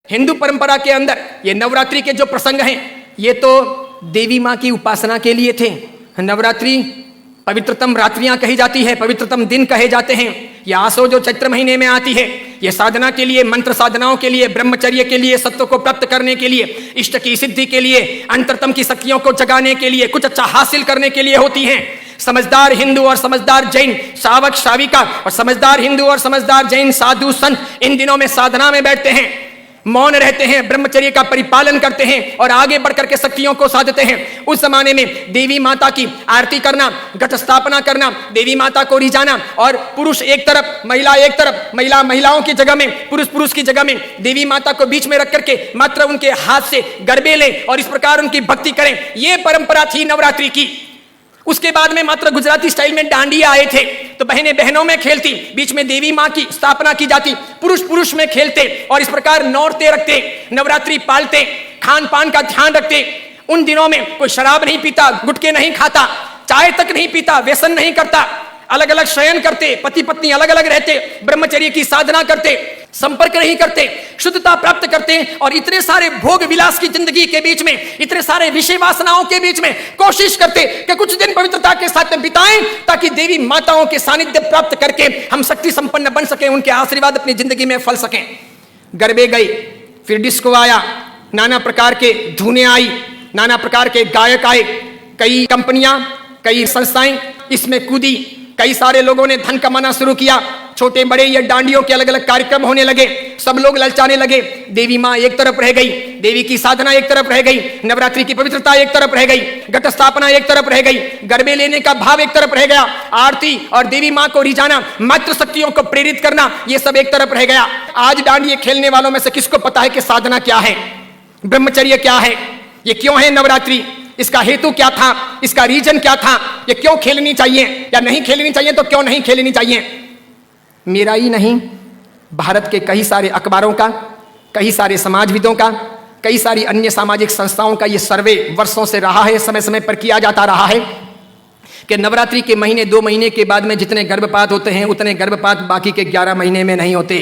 हिंदू परंपरा के अंदर ये नवरात्रि के जो प्रसंग हैं ये तो देवी माँ की उपासना के लिए थे। नवरात्रि पवित्रतम रात्रियां कही जाती है, पवित्रतम दिन कहे जाते हैं। यह आसो जो चैत्र महीने में आती है, ये साधना के लिए, मंत्र साधनाओं के लिए, ब्रह्मचर्य के लिए, सत्व को प्राप्त करने के लिए, इष्ट की सिद्धि के लिए, अंतरतम की शक्तियों को जगाने के लिए, कुछ अच्छा हासिल करने के लिए होती हैं। समझदार हिंदू और समझदार जैन श्रावक श्राविका और समझदार हिंदू और समझदार जैन साधु संत इन दिनों में साधना में बैठते हैं, मौन रहते हैं, ब्रह्मचर्य का परिपालन करते हैं और आगे बढ़कर के शक्तियों को साधते हैं। उस जमाने में देवी माता की आरती करना, घट स्थापना करना, देवी माता को रिझाना और पुरुष एक तरफ महिला एक तरफ, महिलाओं की जगह में पुरुष की जगह में देवी माता को बीच में रख करके मात्र उनके हाथ से गरबे लें और इस प्रकार उनकी भक्ति करें, यह परंपरा थी नवरात्रि की। उसके बाद में मात्र गुजराती स्टाइल में डांडिया आए थे, तो बहनें बहनों में खेलती, बीच में देवी मां की स्थापना की जाती, पुरुष में खेलते और इस प्रकार नौरते रखते, नवरात्रि पालते, खान पान का ध्यान रखते। उन दिनों में कोई शराब नहीं पीता, गुटखे नहीं खाता, चाय तक नहीं पीता, व्यसन नहीं करता, अलग अलग शयन करते, पति पत्नी अलग अलग रहते, ब्रह्मचर्य की साधना करते, संपर्क नहीं करते, शुद्धता प्राप्त करते और इतने सारे भोग विलास की जिंदगी के बीच में, इतने सारे विषय वासनाओं के बीच में कोशिश करते कि कुछ दिन पवित्रता के साथ बिताएं ताकि देवी माताओं के सानिध्य प्राप्त करके हम शक्ति संपन्न बन सकें, उनके आशीर्वाद अपनी जिंदगी में फल सकें। गरबे गई, फिर डिस्को आया, नाना प्रकार के धुनें आई, नाना प्रकार के गायक आए, कई कंपनियां, कई संस्थाएं इसमें कूदी, कई सारे लोगों ने धन कमाना शुरू किया, छोटे बड़े ये डांडियों के अलग अलग कार्यक्रम होने लगे, सब लोग ललचाने लगे। देवी माँ एक तरफ रह गई, देवी की साधना एक तरफ रह गई, नवरात्रि की पवित्रता एक तरफ रह गई, घट स्थापना एक तरफ रह गई, गरबे लेने का भाव एक तरफ रह गया, आरती और देवी माँ को रिझाना, मातृ शक्तियों को प्रेरित करना, ये सब एक तरफ रह गया। आज डांडिये खेलने वालों में से किसको पता है कि साधना क्या है, ब्रह्मचर्य क्या है, ये क्यों है नवरात्रि, इसका हेतु क्या था, इसका रीजन क्या था, ये क्यों खेलनी चाहिए या नहीं खेलनी चाहिए, तो क्यों नहीं खेलनी चाहिए। मेरा ही नहीं, भारत के कई सारे अखबारों का, कई सारे समाजविदों का, कई सारी अन्य सामाजिक संस्थाओं का ये सर्वे वर्षों से रहा है, समय समय पर किया जाता रहा है कि नवरात्रि के महीने 2 महीने के बाद में जितने गर्भपात होते हैं उतने गर्भपात बाकी के 11 महीने में नहीं होते।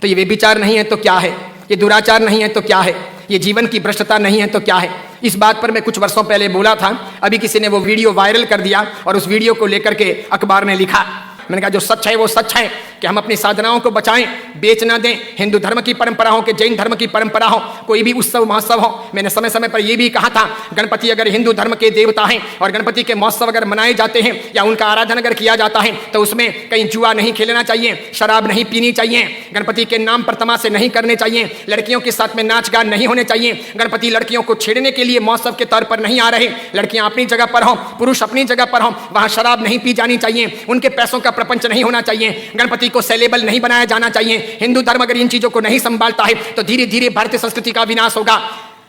तो ये व्यभिचार नहीं है तो क्या है, ये दुराचार नहीं है तो क्या है, ये जीवन की भ्रष्टता नहीं है तो क्या है। इस बात पर मैं कुछ वर्षों पहले बोला था, अभी किसी ने वो वीडियो वायरल कर दिया और उस वीडियो को लेकर के अखबार ने लिखा। मैंने कहा जो सच है वो सच है कि हम अपनी साधनाओं को बचाएं, बेच ना दें। हिंदू धर्म की परंपरा हो कि जैन धर्म की परंपरा हो, कोई भी उत्सव महोत्सव हो, मैंने समय समय पर यह भी कहा था गणपति अगर हिंदू धर्म के देवता हैं और गणपति के महोत्सव अगर मनाए जाते हैं या उनका आराधन अगर किया जाता है तो उसमें कहीं जुआ नहीं खेलना चाहिए, शराब नहीं पीनी चाहिए, गणपति के नाम पर तमाशे नहीं करने चाहिए, लड़कियों के साथ में नाच गान नहीं होने चाहिए, गणपति लड़कियों को छेड़ने के लिए महोत्सव के तौर पर नहीं आ रहे, लड़कियां अपनी जगह पर हों, पुरुष अपनी जगह पर हों, वहां शराब नहीं पी जानी चाहिए, उनके पैसों का प्रपंच नहीं होना चाहिए, गणपति को सेलेबल नहीं बनाया जाना चाहिए। हिंदू धर्म अगर इन चीजों को नहीं संभालता है तो धीरे धीरे भारतीय संस्कृति का विनाश होगा।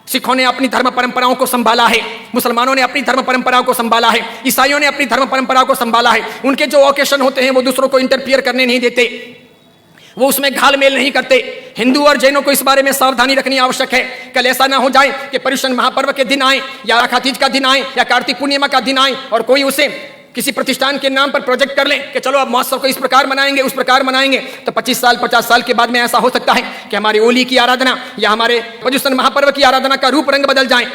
सिखों ने अपनी धर्म परंपराओं को संभाला है, मुसलमानों ने अपनी धर्म परंपराओं को संभाला है, ईसाइयों ने अपनी धर्म परंपराओं को संभाला है। उनके जो ओकेशन होते हैं वो दूसरों को इंटरफियर करने नहीं देते, वो उसमें घालमेल नहीं करते। हिंदू और जैनों को इस बारे में सावधानी रखनी आवश्यक है। कल ऐसा ना हो जाए कि पर्युषण महापर्व के दिन आए या आखातीज का दिन आए या कार्तिक पूर्णिमा का दिन आए और कोई उसे किसी प्रतिष्ठान के नाम पर प्रोजेक्ट कर लें कि चलो अब महोत्सव को इस प्रकार मनाएंगे, उस प्रकार मनाएंगे, तो 25 साल 50 साल के बाद में ऐसा हो सकता है कि हमारी होली की आराधना या हमारे पर्युषण महापर्व की आराधना का रूप रंग बदल जाए।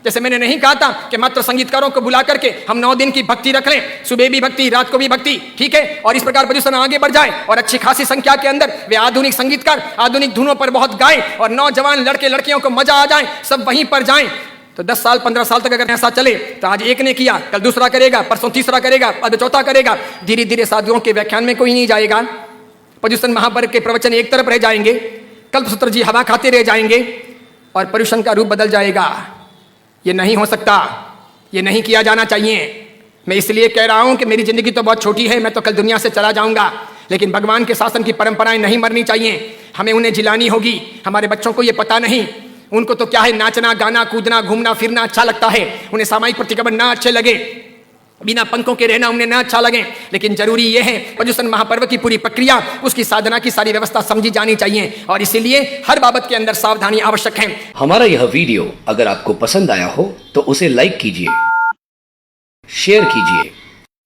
जैसे मैंने नहीं कहा था कि मात्र संगीतकारों को बुला करके हम 9 दिन की भक्ति रख लें, सुबह भी भक्ति, रात को भी भक्ति, ठीक है, और इस प्रकार पर्युषण आगे बढ़ जाए और अच्छी खासी संख्या के अंदर वे आधुनिक संगीतकार आधुनिक धुनों पर बहुत गाएं और नौजवान लड़के लड़कियों को मजा आ जाए, सब वहीं पर जाएं। तो 10 साल 15 साल तक अगर ऐसा चले तो आज एक ने किया, कल दूसरा करेगा, परसों तीसरा करेगा, अब चौथा करेगा, धीरे धीरे साधुओं के व्याख्यान में कोई नहीं जाएगा, पर्युषण महापर्व के प्रवचन एक तरफ रह जाएंगे, कल्पसूत्र जी हवा खाते रह जाएंगे और पर्युषण का रूप बदल जाएगा। ये नहीं हो सकता, ये नहीं किया जाना चाहिए। मैं इसलिए कह रहा हूं कि मेरी जिंदगी तो बहुत छोटी है, मैं तो कल दुनिया से चला जाऊंगा, लेकिन भगवान के शासन की परंपराएं नहीं मरनी चाहिए, हमें उन्हें जिलानी होगी। हमारे बच्चों को ये पता नहीं, उनको तो क्या है, नाचना गाना कूदना घूमना फिरना अच्छा लगता है, उन्हें सामाजिक प्रतिक्रमण ना अच्छे लगे, बिना पंखों के रहना उन्हें ना अच्छा लगे, लेकिन जरूरी यह है पर्युषण महापर्व की पूरी प्रक्रिया, उसकी साधना की सारी व्यवस्था समझी जानी चाहिए और इसीलिए हर बाबत के अंदर सावधानी आवश्यक है। हमारा यह वीडियो अगर आपको पसंद आया हो तो उसे लाइक कीजिए, शेयर कीजिए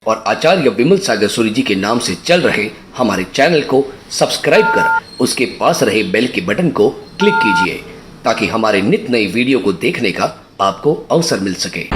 और आचार्य विमल सागर सूरी जी के नाम से चल रहे हमारे चैनल को सब्सक्राइब कर उसके पास रहे बेल के बटन को क्लिक कीजिए ताकि हमारे नित नई वीडियो को देखने का आपको अवसर मिल सके।